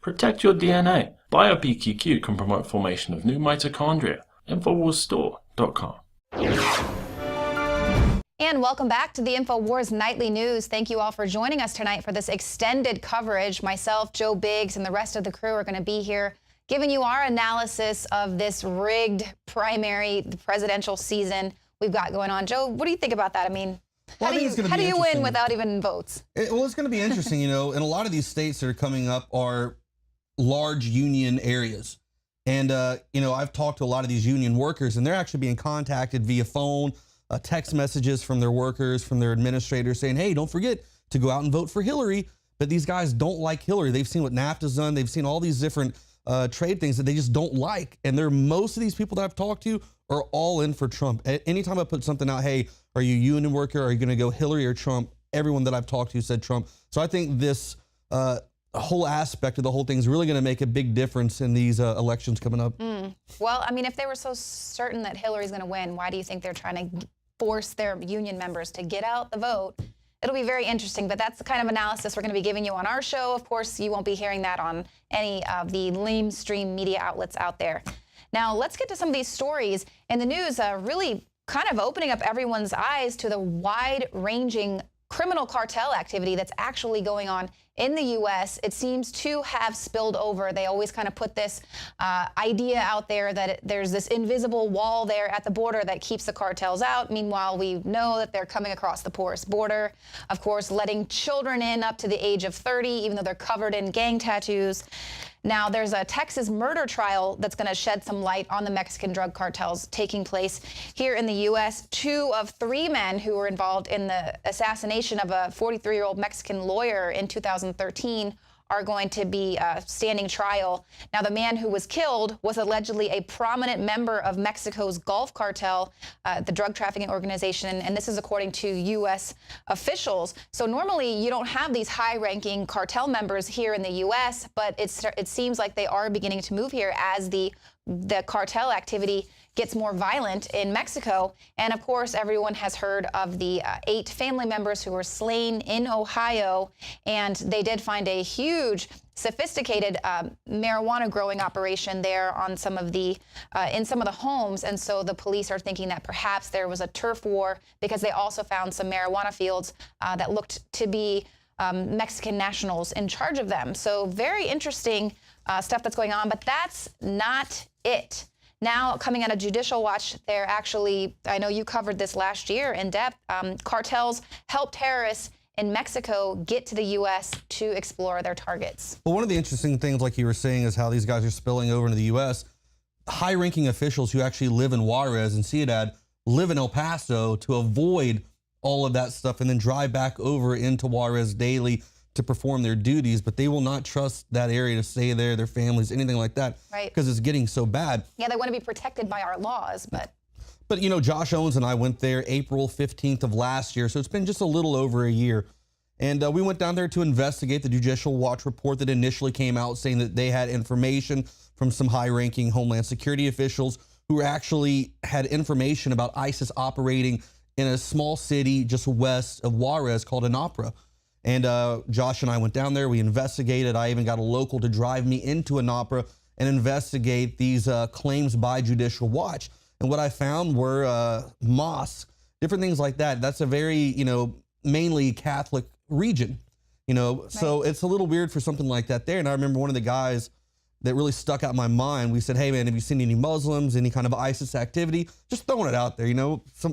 Protect your DNA. BioPQQ can promote formation of new mitochondria. Infowarsstore.com. And welcome back to the Infowars Nightly News. Thank you all for joining us tonight for this extended coverage. Myself, Joe Biggs, and the rest of the crew are going to be here giving you our analysis of this rigged primary, the presidential season we've got going on. Joe, what do you think about that? I mean, how do you win without even votes? Well, it's going to be interesting, and a lot of these states that are coming up are large union areas. And, I've talked to a lot of these union workers, and they're actually being contacted via phone, text messages from their workers, from their administrators saying, hey, don't forget to go out and vote for Hillary. But these guys don't like Hillary. They've seen what NAFTA's done. They've seen all these different trade things that they just don't like. And most of these people that I've talked to are all in for Trump. Anytime I put something out, hey, are you a union worker? Are you going to go Hillary or Trump? Everyone that I've talked to said Trump. So I think this whole aspect of the whole thing is really going to make a big difference in these elections coming up. Well, I mean, if they were so certain that Hillary's going to win, why do you think they're trying to force their union members to get out the vote? It'll be very interesting, but that's the kind of analysis we're going to be giving you on our show. Of course, you won't be hearing that on any of the lamestream media outlets out there. Now, let's get to some of these stories in the news, really kind of opening up everyone's eyes to the wide-ranging criminal cartel activity that's actually going on in the U.S. It seems to have spilled over. They always kind of put this idea out there that there's this invisible wall there at the border that keeps the cartels out. Meanwhile, we know that they're coming across the porous border, of course, letting children in up to the age of 30, even though they're covered in gang tattoos. Now, there's a Texas murder trial that's going to shed some light on the Mexican drug cartels taking place here in the U.S. 2 of 3 men who were involved in the assassination of a 43-year-old Mexican lawyer in 2013 are going to be standing trial. Now, the man who was killed was allegedly a prominent member of Mexico's Gulf cartel, the drug trafficking organization, and this is according to U.S. officials. So normally you don't have these high-ranking cartel members here in the U.S., but it seems like they are beginning to move here as the cartel activity gets more violent in Mexico. And of course, everyone has heard of the 8 family members who were slain in Ohio. And they did find a huge, sophisticated marijuana growing operation there on some of the in some of the homes. And so the police are thinking that perhaps there was a turf war because they also found some marijuana fields that looked to be Mexican nationals in charge of them. So very interesting stuff that's going on, but that's not it. Now, coming out of Judicial Watch, they're actually, I know you covered this last year in depth, cartels help terrorists in Mexico get to the U.S. to explore their targets. Well, one of the interesting things, like you were saying, is how these guys are spilling over into the U.S. High-ranking officials who actually live in Juarez and Ciudad live in El Paso to avoid all of that stuff and then drive back over into Juarez daily to perform their duties, but they will not trust that area to stay there, their families, anything like that, right? Because it's getting so bad. Yeah, they want to be protected by our laws, but Josh Owens and I went there April 15th of last year, so it's been just a little over a year. And we went down there to investigate the Judicial Watch report that initially came out saying that they had information from some high-ranking Homeland Security officials who actually had information about ISIS operating in a small city just west of Juarez called Anapra. And Josh and I went down there, we investigated. I even got a local to drive me into Anapra and investigate these claims by Judicial Watch. And what I found were mosques, different things like that. That's a very, mainly Catholic region, so it's a little weird for something like that there. And I remember one of the guys that really stuck out in my mind. We said, hey man, have you seen any Muslims, any kind of ISIS activity? Just throwing it out there,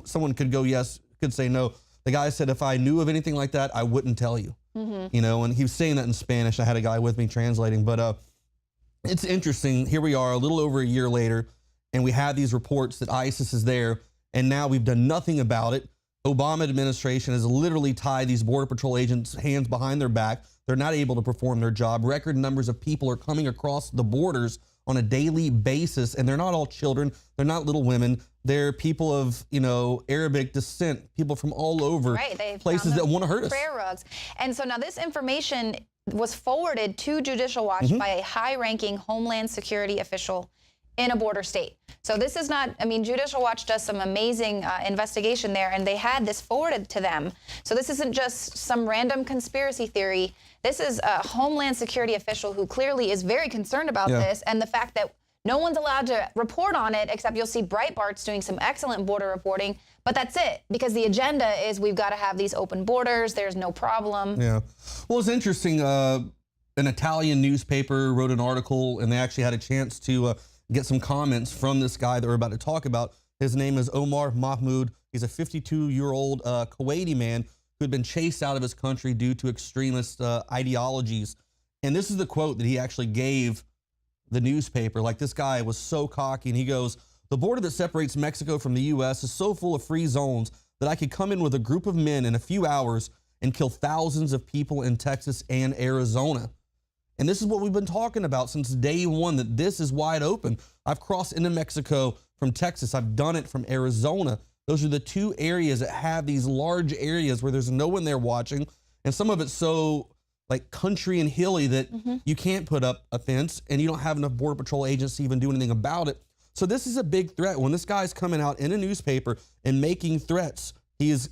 someone could go yes, could say no. The guy said, if I knew of anything like that, I wouldn't tell you, and he was saying that in Spanish. I had a guy with me translating, but it's interesting. Here we are a little over a year later, and we have these reports that ISIS is there, and now we've done nothing about it. Obama administration has literally tied these Border Patrol agents' hands behind their back. They're not able to perform their job. Record numbers of people are coming across the borders on a daily basis, and they're not all children. They're not little women. They're people of, Arabic descent, people from all over places that want to hurt us. Prayer rugs. And so now this information was forwarded to Judicial Watch by a high-ranking Homeland Security official in a border state. So this is not, Judicial Watch does some amazing investigation there, and they had this forwarded to them. So this isn't just some random conspiracy theory. This is a Homeland Security official who clearly is very concerned about this, and the fact that no one's allowed to report on it, except you'll see Breitbart's doing some excellent border reporting, but that's it, because the agenda is we've got to have these open borders, there's no problem. Yeah. Well, it's interesting. An Italian newspaper wrote an article, and they actually had a chance to get some comments from this guy that we're about to talk about. His name is Omar Mahmoud. He's a 52-year-old Kuwaiti man who had been chased out of his country due to extremist ideologies. And this is the quote that he actually gave the newspaper. Like, this guy was so cocky, and he goes, "The border that separates Mexico from the U.S. is so full of free zones that I could come in with a group of men in a few hours and kill thousands of people in Texas and Arizona." And this is what we've been talking about since day one, that this is wide open. I've crossed into Mexico from Texas. I've done it from Arizona. Those are the two areas that have these large areas where there's no one there watching. And some of it's so like country and hilly that you can't put up a fence, and you don't have enough Border Patrol agents to even do anything about it. So this is a big threat. When this guy's coming out in a newspaper and making threats, he is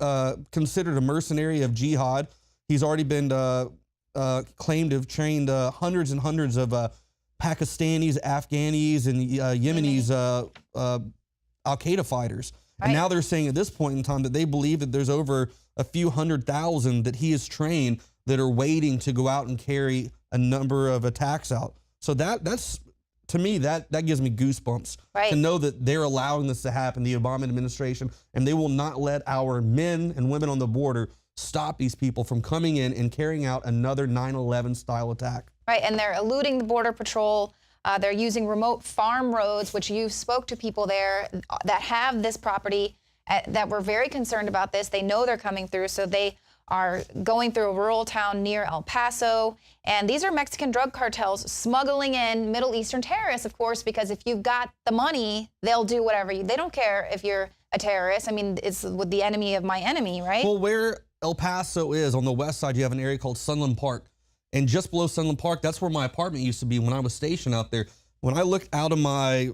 considered a mercenary of jihad. He's already been claimed to have trained hundreds and hundreds of Pakistanis, Afghanis, and Yemenis Al-Qaeda fighters. And now they're saying at this point in time that they believe that there's over a few 100,000 that he has trained that are waiting to go out and carry a number of attacks out. So that's, to me, that gives me goosebumps to know that they're allowing this to happen, the Obama administration, and they will not let our men and women on the border stop these people from coming in and carrying out another 9/11 style attack. Right, and they're eluding the Border Patrol. They're using remote farm roads, which you spoke to people there that have this property that were very concerned about this. They know they're coming through, so they are going through a rural town near El Paso. And these are Mexican drug cartels smuggling in Middle Eastern terrorists, of course, because if you've got the money, they'll do whatever. They don't care if you're a terrorist. I mean, it's with the enemy of my enemy, right? Well, where El Paso is, on the west side, you have an area called Sunland Park. And just below Sunland Park, that's where my apartment used to be when I was stationed out there. When I looked out of my,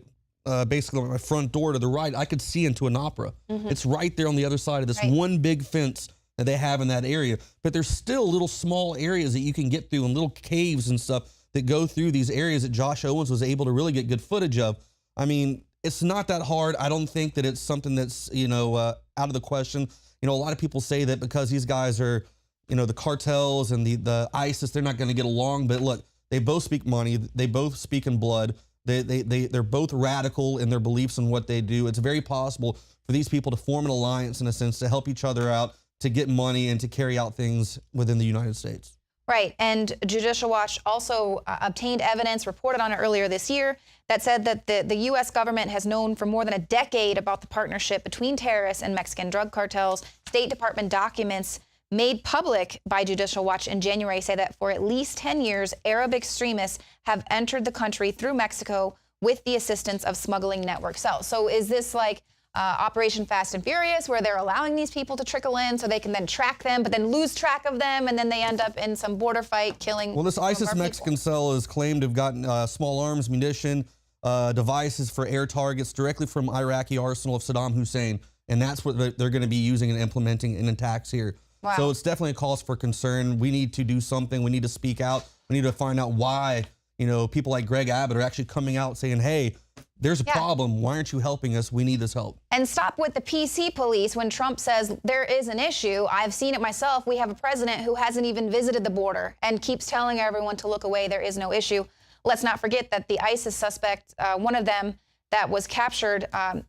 basically my front door to the right, I could see into an opera. It's right there on the other side of this one big fence that they have in that area. But there's still little small areas that you can get through and little caves and stuff that go through these areas that Josh Owens was able to really get good footage of. I mean, it's not that hard. I don't think that it's something that's, out of the question. A lot of people say that because these guys are, the cartels and the ISIS, they're not going to get along. But look, they both speak money. They both speak in blood. They're both radical in their beliefs and what they do. It's very possible for these people to form an alliance, in a sense, to help each other out, to get money and to carry out things within the United States. Right, and Judicial Watch also obtained evidence, reported on it earlier this year, that said that the U.S. government has known for more than a decade about the partnership between terrorists and Mexican drug cartels. State Department documents made public by Judicial Watch in January say that for at least 10 years, Arab extremists have entered the country through Mexico with the assistance of smuggling network cells. So is this like Operation Fast and Furious, where they're allowing these people to trickle in so they can then track them, but then lose track of them, and then they end up in some border fight killing? Well, this ISIS Mexican cell is claimed to have gotten small arms, munition, devices for air targets directly from Iraqi arsenal of Saddam Hussein, and that's what they're going to be using and implementing in attacks here. Wow. So it's definitely a cause for concern. We need to do something. We need to speak out. We need to find out why, people like Greg Abbott are actually coming out saying, hey, there's a problem. Why aren't you helping us? We need this help. And stop with the PC police when Trump says there is an issue. I've seen it myself. We have a president who hasn't even visited the border and keeps telling everyone to look away. There is no issue. Let's not forget that the ISIS suspect, one of them that was captured,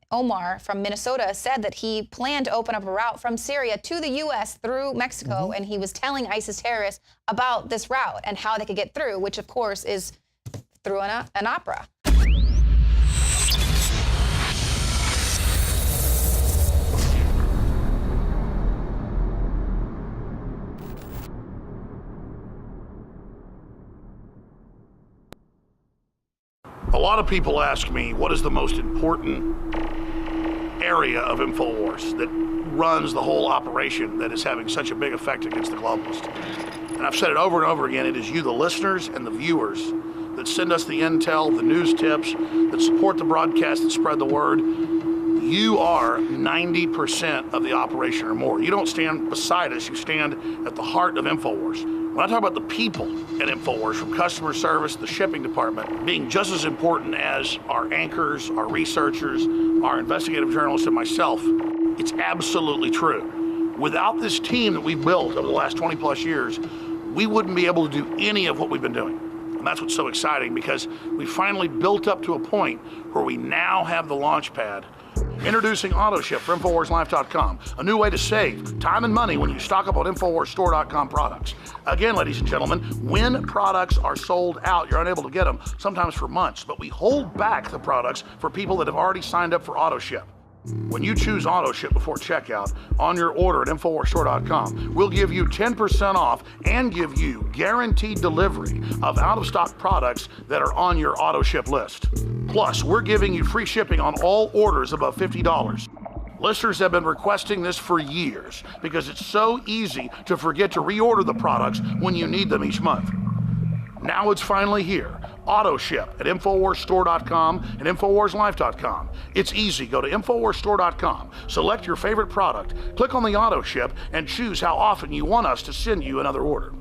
Omar from Minnesota, said that he planned to open up a route from Syria to the U.S. through Mexico, and he was telling ISIS terrorists about this route and how they could get through, which, of course, is through an opera. A lot of people ask me, what is the most important area of Infowars that runs the whole operation that is having such a big effect against the globalists? And I've said it over and over again, it is you, the listeners and the viewers, that send us the intel, the news tips, that support the broadcast, that spread the word. You are 90% of the operation or more. You don't stand beside us, you stand at the heart of Infowars. When I talk about the people at Infowars, from customer service, the shipping department, being just as important as our anchors, our researchers, our investigative journalists, and myself, it's absolutely true. Without this team that we've built over the last 20 plus years, we wouldn't be able to do any of what we've been doing. And that's what's so exciting, because we finally built up to a point where we now have the launch pad. Introducing AutoShip for InfoWarsLife.com, a new way to save time and money when you stock up on InfoWarsStore.com products. Again, ladies and gentlemen, when products are sold out, you're unable to get them, sometimes for months, but we hold back the products for people that have already signed up for AutoShip. When you choose AutoShip before checkout on your order at InfoWarsStore.com, we'll give you 10% off and give you guaranteed delivery of out-of-stock products that are on your AutoShip list. Plus, we're giving you free shipping on all orders above $50. Listeners have been requesting this for years because it's so easy to forget to reorder the products when you need them each month. Now it's finally here. AutoShip at InfoWarsStore.com and InfoWarsLife.com. It's easy. Go to InfoWarsStore.com, select your favorite product, click on the AutoShip, and choose how often you want us to send you another order.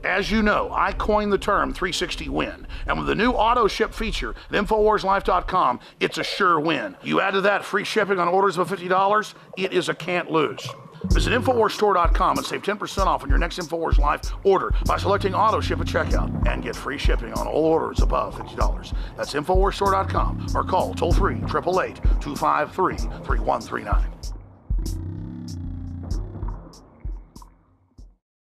As you know, I coined the term 360 win, and with the new AutoShip feature at InfoWarsLife.com, it's a sure win. You add to that free shipping on orders of $50, it is a can't lose. Visit InfoWarsStore.com and save 10% off on your next InfoWars Life order by selecting AutoShip at checkout, and get free shipping on all orders above $50. That's InfoWarsStore.com, or call toll-free 888-253-3139.